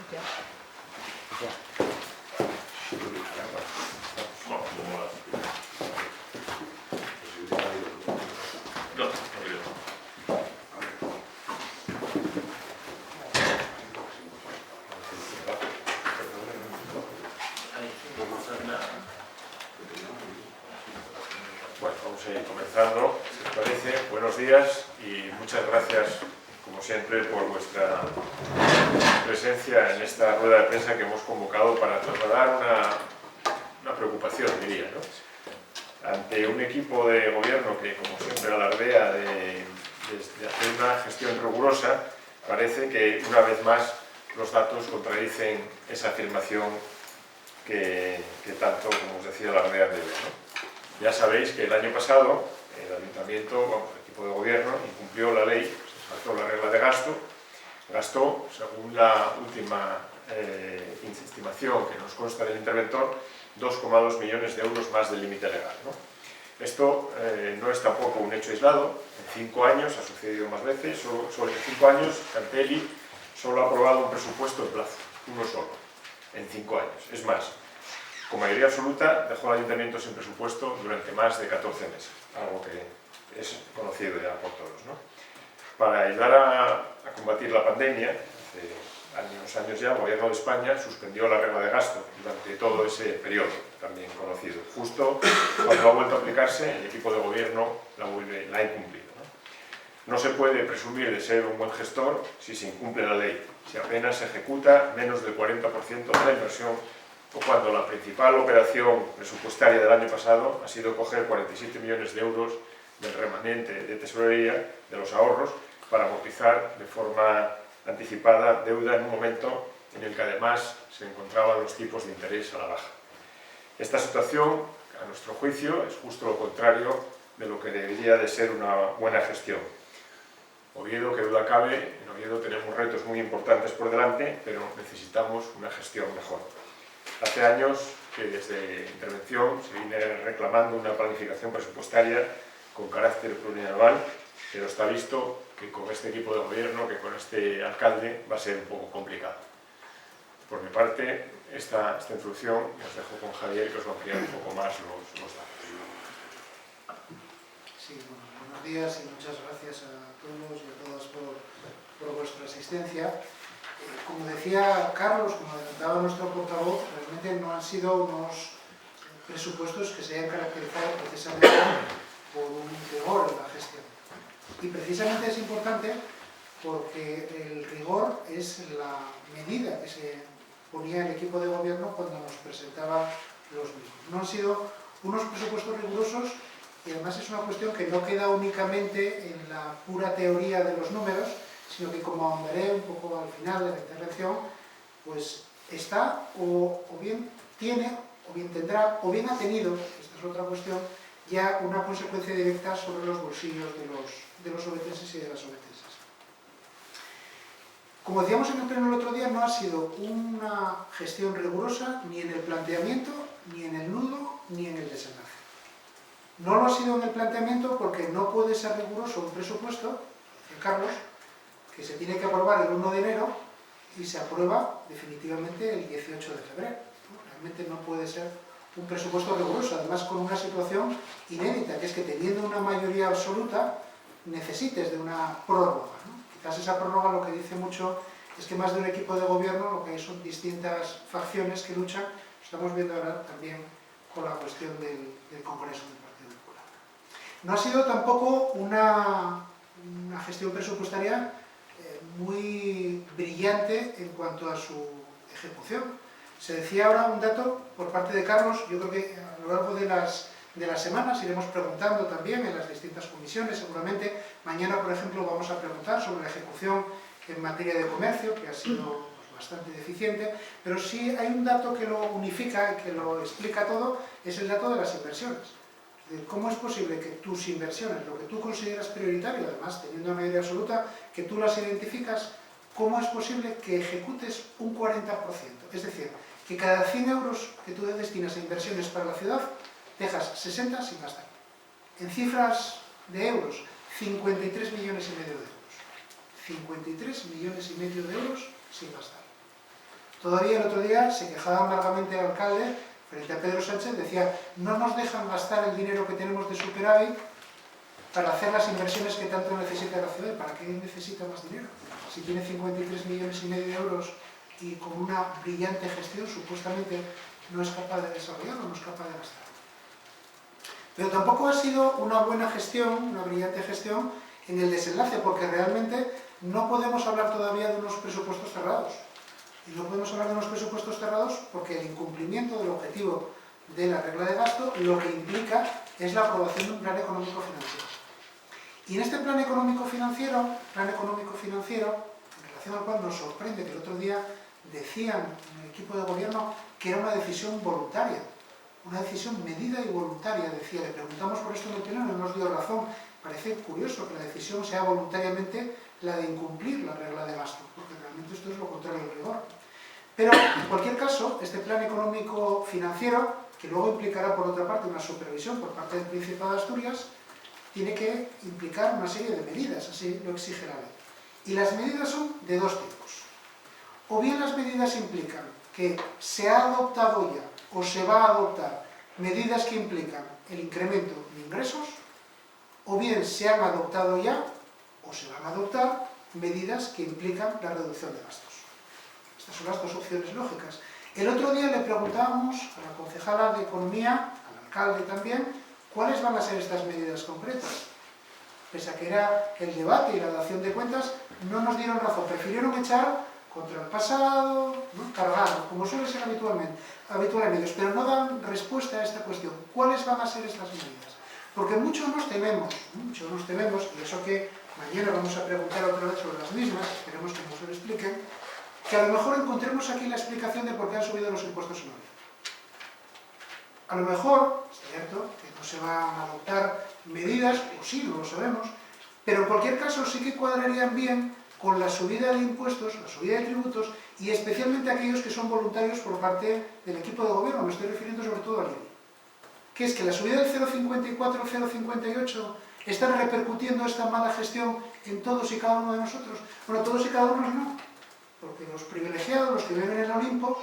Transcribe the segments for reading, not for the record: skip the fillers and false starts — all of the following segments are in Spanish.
Ya. Bueno, vamos a ir comenzando, si os parece. Buenos días y muchas gracias, como siempre, por vuestra presencia en esta rueda de prensa que hemos convocado para trasladar una preocupación, diría, ¿no? Ante un equipo de gobierno que, como siempre, alardea de hacer una gestión rigurosa, parece que, una vez más, los datos contradicen esa afirmación que tanto, como os decía, alardea de ello, ¿no? Ya sabéis que el año pasado el Ayuntamiento, el equipo de gobierno, incumplió la ley, se saltó la regla de gasto, gastó, según la última estimación que nos consta del interventor, 2,2 millones de euros más del límite legal, ¿no? Esto no es tampoco un hecho aislado. En 5 años, ha sucedido más veces, sobre 5 años, Canteli solo ha aprobado un presupuesto en plazo, uno solo, en 5 años. Es más, con mayoría absoluta dejó al Ayuntamiento sin presupuesto durante más de 14 meses, algo que es conocido ya por todos, ¿no? Para ayudar a combatir la pandemia, hace años ya, el Gobierno de España suspendió la regla de gasto durante todo ese periodo, también conocido. Justo cuando ha vuelto a aplicarse, el equipo de gobierno la ha incumplido, ¿no? No se puede presumir de ser un buen gestor si se incumple la ley, si apenas se ejecuta menos del 40% de la inversión, o cuando la principal operación presupuestaria del año pasado ha sido coger 47 millones de euros del remanente de tesorería, de los ahorros, para amortizar de forma anticipada deuda en un momento en el que además se encontraban los tipos de interés a la baja. Esta situación, a nuestro juicio, es justo lo contrario de lo que debería de ser una buena gestión. Oviedo, que duda cabe, en Oviedo tenemos retos muy importantes por delante, pero necesitamos una gestión mejor. Hace años que desde intervención se viene reclamando una planificación presupuestaria con carácter plurianual, pero está visto que con este equipo de gobierno, que con este alcalde, va a ser un poco complicado. Por mi parte, esta introducción, y os dejo con Javier, que os va a ampliar un poco más los datos. Sí, bueno, buenos días y muchas gracias a todos y a todas por vuestra asistencia. Como decía Carlos, como adelantaba nuestro portavoz, realmente no han sido unos presupuestos que se hayan caracterizado precisamente por un rigor en la gestión. Y precisamente es importante porque el rigor es la medida que se ponía el equipo de gobierno cuando nos presentaba los mismos. No han sido unos presupuestos rigurosos y además es una cuestión que no queda únicamente en la pura teoría de los números, sino que, como ahondaré un poco al final de la intervención, pues está o bien tiene, o bien tendrá, o bien ha tenido, esta es otra cuestión, ya una consecuencia directa sobre los bolsillos de los obetenses y de las obetenses. Como decíamos en el pleno el otro día, no ha sido una gestión rigurosa ni en el planteamiento, ni en el nudo, ni en el desenlace. No lo ha sido en el planteamiento porque no puede ser riguroso un presupuesto, Carlos, que se tiene que aprobar el 1 de enero y se aprueba definitivamente el 18 de febrero. Realmente no puede ser un presupuesto riguroso, además con una situación inédita, que es que teniendo una mayoría absoluta necesites de una prórroga, ¿no? Quizás esa prórroga lo que dice mucho es que más de un equipo de gobierno lo que hay son distintas facciones que luchan. Lo estamos viendo ahora también con la cuestión del Congreso del Partido Popular. No ha sido tampoco una gestión presupuestaria muy brillante en cuanto a su ejecución. Se decía ahora un dato por parte de Carlos, yo creo que a lo largo de las semanas iremos preguntando también en las distintas comisiones, seguramente mañana, por ejemplo, vamos a preguntar sobre la ejecución en materia de comercio, que ha sido bastante deficiente, pero sí hay un dato que lo unifica y que lo explica todo, es el dato de las inversiones. ¿Cómo es posible que tus inversiones, lo que tú consideras prioritario, además teniendo una mayoría absoluta, que tú las identificas, cómo es posible que ejecutes un 40%? Es decir, que cada 100 euros que tú destinas a inversiones para la ciudad, dejas 60 sin gastar. En cifras de euros, 53 millones y medio de euros. 53 millones y medio de euros sin gastar. Todavía el otro día se quejaba amargamente el alcalde frente a Pedro Sánchez, decía, no nos dejan gastar el dinero que tenemos de superávit para hacer las inversiones que tanto necesita la ciudad. ¿Para qué necesita más dinero? Si tiene 53,5 millones de euros y con una brillante gestión supuestamente no es capaz de desarrollarlo, no es capaz de gastar. Pero tampoco ha sido una buena gestión, una brillante gestión en el desenlace, porque realmente no podemos hablar todavía de unos presupuestos cerrados. Y no podemos hablar de unos presupuestos cerrados porque el incumplimiento del objetivo de la regla de gasto lo que implica es la aprobación de un plan económico financiero. Y en este plan económico financiero, en relación al cual nos sorprende que el otro día decían en el equipo de gobierno que era una decisión voluntaria, una decisión medida y voluntaria, decía. Le preguntamos por esto en el pleno y no nos dio razón. Parece curioso que la decisión sea voluntariamente la de incumplir la regla de gasto, porque realmente esto es lo contrario del rigor. Pero, en cualquier caso, este plan económico financiero, que luego implicará por otra parte una supervisión por parte del Principado de Asturias, tiene que implicar una serie de medidas, así lo exige la ley. Y las medidas son de dos tipos. O bien las medidas implican que se ha adoptado ya o se va a adoptar medidas que implican el incremento de ingresos, o bien se han adoptado ya o se van a adoptar medidas que implican la reducción de gastos. Estas son las dos opciones lógicas. El otro día le preguntábamos a la concejala de Economía, al alcalde también, cuáles van a ser estas medidas concretas. Pese a que era el debate y la dación de cuentas, no nos dieron razón. Prefirieron echar contra el pasado, ¿no? Cargar, como suele ser habitual en ellos, pero no dan respuesta a esta cuestión. ¿Cuáles van a ser estas medidas? Porque muchos nos tememos, y eso que mañana vamos a preguntar otra vez sobre las mismas, esperemos que nos lo expliquen, que a lo mejor encontremos aquí la explicación de por qué han subido los impuestos en Oviedo. A lo mejor, es cierto, que no se van a adoptar medidas, o sí, no lo sabemos, pero en cualquier caso sí que cuadrarían bien con la subida de impuestos, la subida de tributos, y especialmente aquellos que son voluntarios por parte del equipo de gobierno, me estoy refiriendo sobre todo al IBI. Que es que la subida del 0,54, 0,58 está repercutiendo esta mala gestión en todos y cada uno de nosotros. Bueno, todos y cada uno no, porque los privilegiados, los que viven en el Olimpo,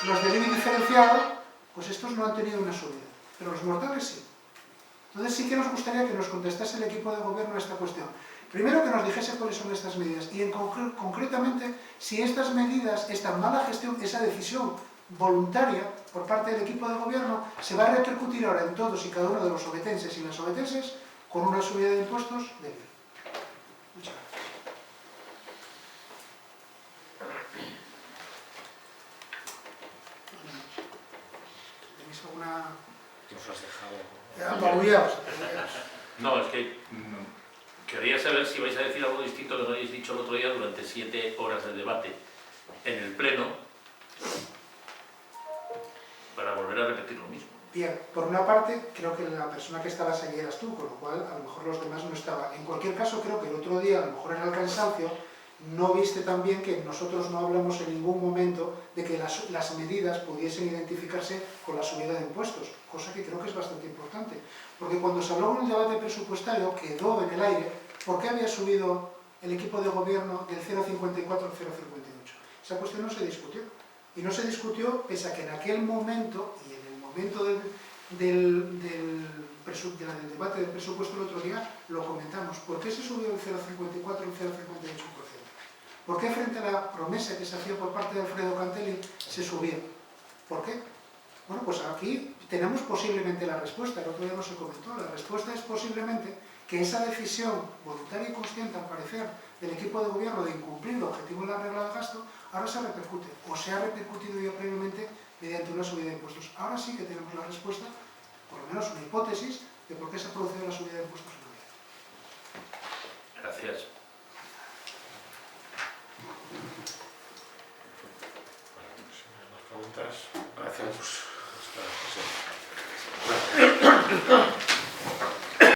los del IBI diferenciado, pues estos no han tenido una subida, pero los mortales sí. Entonces sí que nos gustaría que nos contestase el equipo de gobierno a esta cuestión. Primero que nos dijese cuáles son estas medidas y concretamente si estas medidas, esta mala gestión, esa decisión voluntaria por parte del equipo de gobierno se va a repercutir ahora en todos y cada uno de los ovetenses y las ovetenses con una subida de impuestos de IBI. Muchas gracias. ¿Tenéis alguna...? Nos has dejado... Apabullados. No, es que quería saber si vais a decir algo distinto que no habéis dicho el otro día durante 7 horas de debate en el Pleno, para volver a repetir lo mismo. Bien, por una parte, creo que la persona que estabas allí eras tú, con lo cual a lo mejor los demás no estaban. En cualquier caso, creo que el otro día, a lo mejor en el cansancio, no viste también que nosotros no hablamos en ningún momento de que las medidas pudiesen identificarse con la subida de impuestos, cosa que creo que es bastante importante. Porque cuando se habló en el debate presupuestario, quedó en el aire por qué había subido el equipo de gobierno del 0,54 al 0,58. Esa cuestión no se discutió. Y no se discutió pese a que en aquel momento, y en el momento del debate del presupuesto el otro día, lo comentamos. ¿Por qué se subió del 0,54 al 0,58%? ¿Por qué frente a la promesa que se hacía por parte de Alfredo Cantelli se subía? ¿Por qué? Bueno, pues aquí tenemos posiblemente la respuesta, el otro día no se comentó. La respuesta es posiblemente que esa decisión voluntaria y consciente, al parecer, del equipo de gobierno de incumplir el objetivo de la regla de gasto, ahora se repercute, o se ha repercutido ya previamente mediante una subida de impuestos. Ahora sí que tenemos la respuesta, por lo menos una hipótesis, de por qué se ha producido la subida de impuestos en Oviedo. Gracias. Preguntas. Gracias. Hasta la próxima.